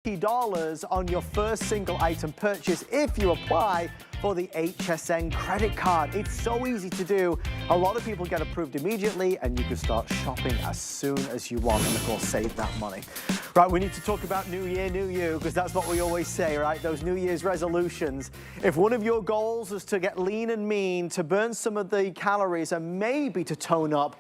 $50 on your first single item purchase if you apply for the HSN credit card. It's so easy to do. A lot of people get approved immediately and you can start shopping as soon as you want and of course save that money. Right, we need to talk about New Year, New You, because that's what we always say, right? Those New Year's resolutions. If one of your goals is to get lean and mean, to burn some of the calories and maybe to tone up,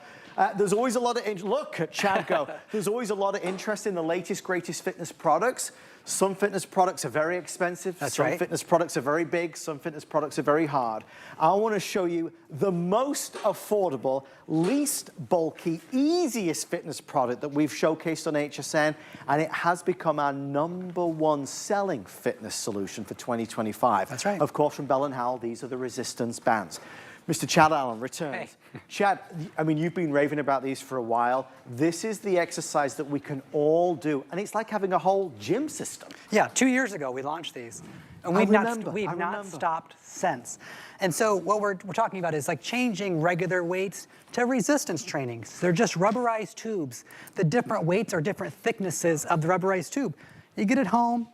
there's always a lot of, look at Chad go. There's always a lot of interest in the latest, greatest fitness products. Some fitness products are very expensive. That's some right. fitness products are very big. Some fitness products are very hard. I want to show you the most affordable, least bulky, easiest fitness product that we've showcased on HSN, and it has become our #1 selling fitness solution for 2025. That's right. Of course, from Bell & Howell, these are the resistance bands. Mr. Chad Allen returns. Hey. Chad, I mean, you've been raving about these for a while. This is the exercise that we can all do, and it's like having a whole gym system. Yeah, 2 years ago we launched these, and we've not stopped since. And so what we're talking about is like changing regular weights to resistance training. They're just rubberized tubes. The different weights are different thicknesses of the rubberized tube. You get it home,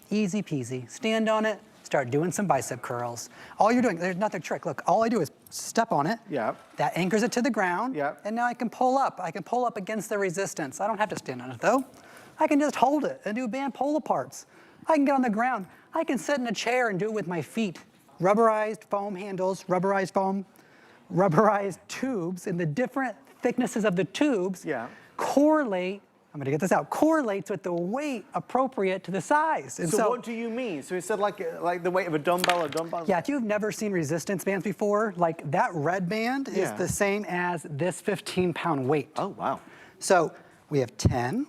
easy peasy. Stand on it. Start doing some bicep curls. All you're doing, there's nothing trick. Look, all I do is step on it. Yeah. That anchors it to the ground. Yeah. And now I can pull up. I can pull up against the resistance. I don't have to stand on it though. I can just hold it and do band pull aparts. I can get on the ground. I can sit in a chair and do it with my feet. Rubberized foam handles, rubberized foam, rubberized tubes, and the different thicknesses of the tubes correlate. I'm gonna get this out, correlates with the weight appropriate to the size. And so what do you mean? So instead like the weight of a dumbbell? Yeah, if you've never seen resistance bands before, like that red band is the same as this 15-pound weight. Oh, wow. So we have 10,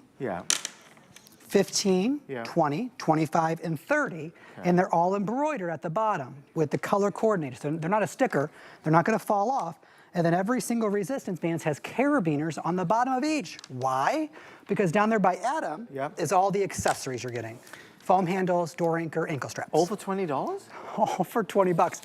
15, 20, 25, and 30, and they're all embroidered at the bottom with the color coordinated. So they're not a sticker, they're not gonna fall off. And then every single resistance band has carabiners on the bottom of each. Why? Because down there by Adam is all the accessories you're getting. Foam handles, door anchor, ankle straps. All for $20? All for 20 bucks.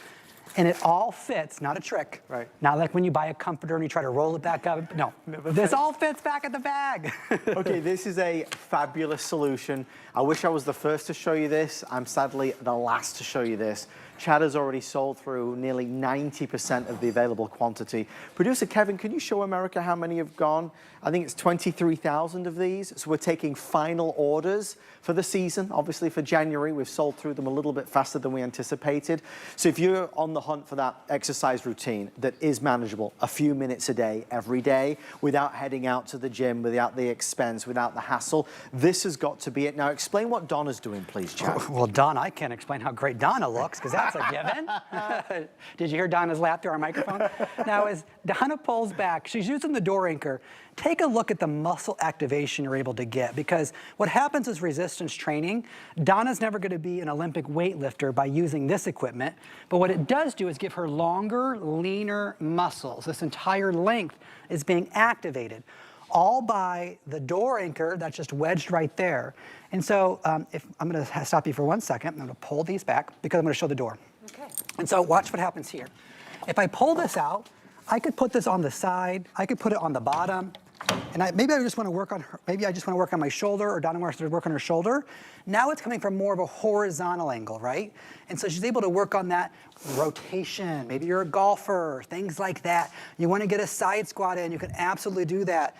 And it all fits, not a trick. Right. Not like when you buy a comforter and you try to roll it back up. No, this all fits back in the bag. Okay, this is a fabulous solution. I wish I was the first to show you this. I'm sadly the last to show you this. Chad has already sold through nearly 90% of the available quantity. Producer Kevin, can you show America how many have gone? I think it's 23,000 of these. So we're taking final orders for the season. Obviously for January, we've sold through them a little bit faster than we anticipated. So if you're on the hunt for that exercise routine that is manageable, a few minutes a day, every day, without heading out to the gym, without the expense, without the hassle, this has got to be it. Now explain what Donna's doing, please, Chad. Well, Donna, I can't explain how great Donna looks, because that's a given. Did you hear Donna's laugh through our microphone? Now, as Donna pulls back, she's using the door anchor. Take a look at the muscle activation you're able to get, because what happens is resistance training. Donna's never going to be an Olympic weightlifter by using this equipment, but what it does do is give her longer, leaner muscles. This entire length is being activated, all by the door anchor that's just wedged right there. And so if I'm going to stop you for 1 second, I'm going to pull these back because I'm going to show the door. Okay. And so watch what happens here. If I pull this out, I could put this on the side, I could put it on the bottom, and maybe I just want to work on her, maybe I just want to work on my shoulder, or Donna wants to work on her shoulder. Now it's coming from more of a horizontal angle, right? And so she's able to work on that rotation. Maybe you're a golfer, things like that. You want to get a side squat in, you can absolutely do that.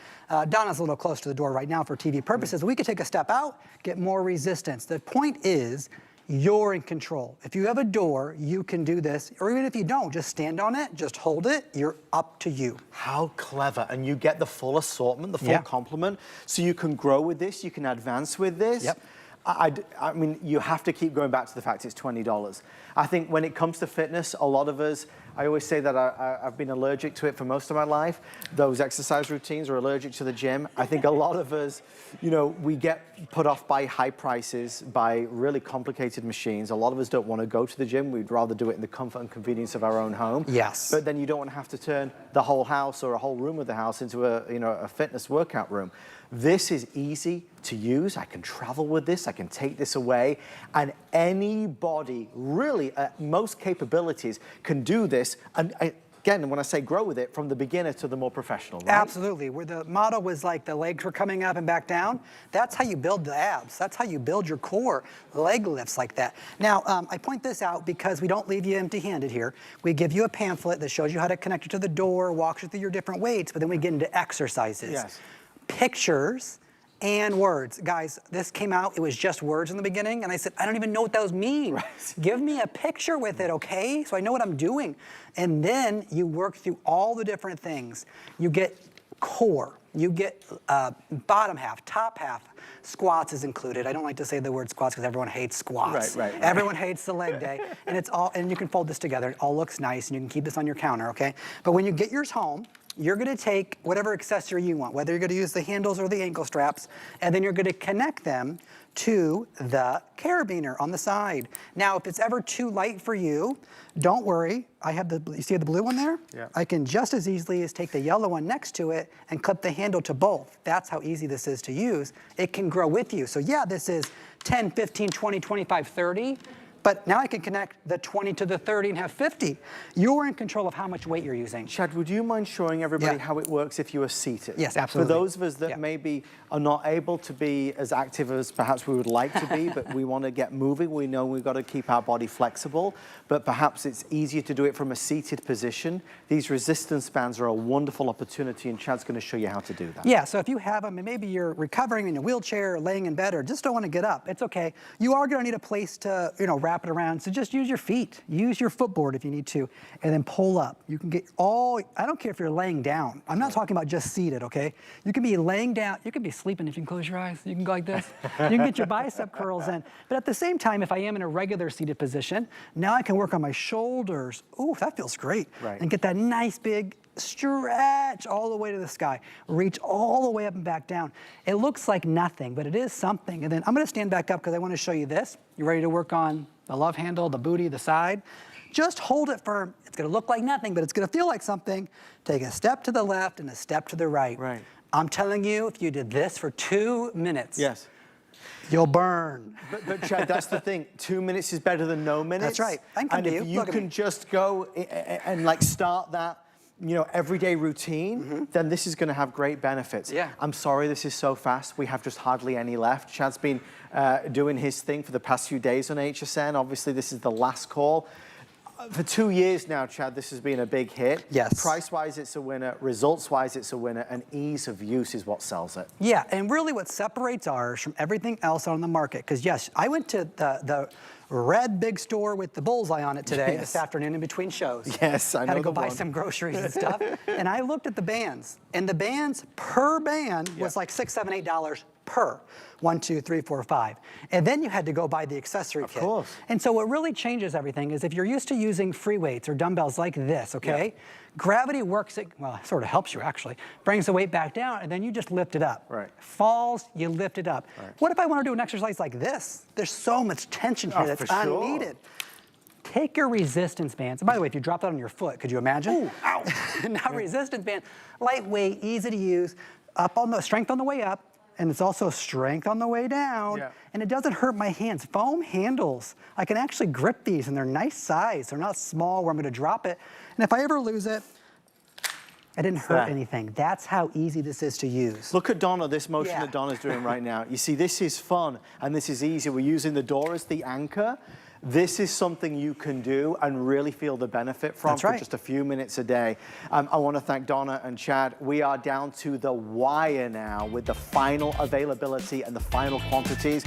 Donna's a little close to the door right now for TV purposes. We could take a step out, get more resistance. The point is, you're in control. If you have a door, you can do this, or even if you don't, just stand on it, just hold it, you're up to you. How clever, and you get the full assortment, the full complement, so you can grow with this, you can advance with this. Yep. I mean, you have to keep going back to the fact it's $20. I think when it comes to fitness, a lot of us, I always say that I've been allergic to it for most of my life. Those exercise routines are allergic to the gym. I think a lot of us, you know, we get put off by high prices, by really complicated machines. A lot of us don't want to go to the gym. We'd rather do it in the comfort and convenience of our own home. Yes. But then you don't want to have to turn the whole house or a whole room of the house into a fitness workout room. This is easy to use. I can travel with this. I can take this away. And anybody really at most capabilities can do this. And again, when I say grow with it, from the beginner to the more professional, right? Absolutely. Where the model was like the legs were coming up and back down, that's how you build the abs. That's how you build your core, leg lifts like that. Now, I point this out because we don't leave you empty-handed here. We give you a pamphlet that shows you how to connect it to the door, walks you through your different weights, but then we get into exercises. Yes. Pictures and words. Guys, this came out, it was just words in the beginning, and I said, I don't even know what those mean. Right. Give me a picture with it, okay? So I know what I'm doing. And then you work through all the different things. You get core, you get bottom half, top half. Squats is included. I don't like to say the word squats because everyone hates squats. Right. Everyone hates the leg day. And it's all, and you can fold this together. It all looks nice, and you can keep this on your counter, okay? But when you get yours home, you're gonna take whatever accessory you want, whether you're gonna use the handles or the ankle straps, and then you're gonna connect them to the carabiner on the side. Now, if it's ever too light for you, don't worry. I have you see the blue one there? Yeah. I can just as easily as take the yellow one next to it and clip the handle to both. That's how easy this is to use. It can grow with you. So yeah, this is 10, 15, 20, 25, 30. But now I can connect the 20 to the 30 and have 50. You're in control of how much weight you're using. Chad, would you mind showing everybody how it works if you are seated? Yes, absolutely. For those of us that maybe are not able to be as active as perhaps we would like to be, but we want to get moving, we know we've got to keep our body flexible, but perhaps it's easier to do it from a seated position. These resistance bands are a wonderful opportunity, and Chad's going to show you how to do that. Yeah, so if you have them and maybe you're recovering in a wheelchair or laying in bed or just don't want to get up, it's okay. You are going to need a place to, wrap it around. So just use your feet. Use your footboard if you need to, and then pull up. You can get I don't care if you're laying down. I'm not talking about just seated, okay? You can be laying down. You can be sleeping if you can close your eyes. You can go like this. You can get your bicep curls in. But at the same time, if I am in a regular seated position, now I can work on my shoulders. Ooh, that feels great. Right. And get that nice big stretch all the way to the sky. Reach all the way up and back down. It looks like nothing, but it is something. And then I'm gonna stand back up because I want to show you this. You ready to work on the love handle, the booty, the side? Just hold it firm. It's gonna look like nothing, but it's gonna feel like something. Take a step to the left and a step to the right. Right. I'm telling you, if you did this for 2 minutes, Yes. you'll burn. But Chad, that's the thing. 2 minutes is better than no minutes. That's right. I can come and to if you. you Look at can me. just go and like start that, everyday routine, then this is going to have great benefits. Yeah. I'm sorry this is so fast. We have just hardly any left. Chad's been doing his thing for the past few days on HSN. Obviously, this is the last call. For 2 years now, Chad, this has been a big hit. Yes. Price-wise, it's a winner. Results-wise, it's a winner. And ease of use is what sells it. Yeah, and really what separates ours from everything else on the market, because yes, I went to the red big store with the bullseye on it today, this afternoon in between shows. Yes, I know Had to go the buy one. some groceries and stuff. And I looked at the bands, and the bands per band was like $6, $7, $8 per. 1, 2, 3, 4, 5. And then you had to go buy the accessory kit. Of course. And so what really changes everything is if you're used to using free weights or dumbbells like this, okay? Yeah. Gravity works, it sort of helps you actually, brings the weight back down, and then you just lift it up. Right. Falls, you lift it up. Right. What if I want to do an exercise like this? There's so much tension here that's for sure. unneeded. Take your resistance bands. And by the way, if you drop that on your foot, could you imagine? Ooh, ow. Now resistance band, lightweight, easy to use, strength on the way up, and it's also strength on the way down, and it doesn't hurt my hands. Foam handles, I can actually grip these, and they're nice size. They're not small where I'm gonna drop it, and if I ever lose it, I didn't hurt anything. That's how easy this is to use. Look at Donna, this motion Yeah. that Donna's doing right now. You see, this is fun, and this is easy. We're using the door as the anchor. This is something you can do and really feel the benefit from for just a few minutes a day. I want to thank Donna and Chad. We are down to the wire now with the final availability and the final quantities.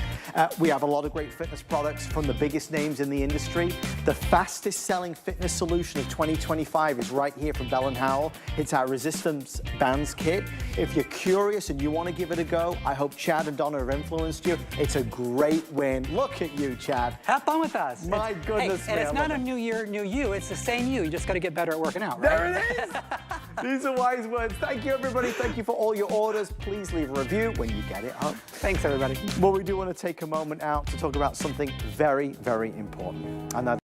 We have a lot of great fitness products from the biggest names in the industry. The fastest selling fitness solution of 2025 is right here from Bell & Howell. It's our resistance bands kit. If you're curious and you want to give it a go, I hope Chad and Donna have influenced you. It's a great win. Look at you, Chad. Have fun with us. My goodness, and it's not a new year, new you. It's the same you. You just got to get better at working out, right? There it is. These are wise words. Thank you, everybody. Thank you for all your orders. Please leave a review when you get it home. Thanks, everybody. Well, we do want to take a moment out to talk about something very, very important. And that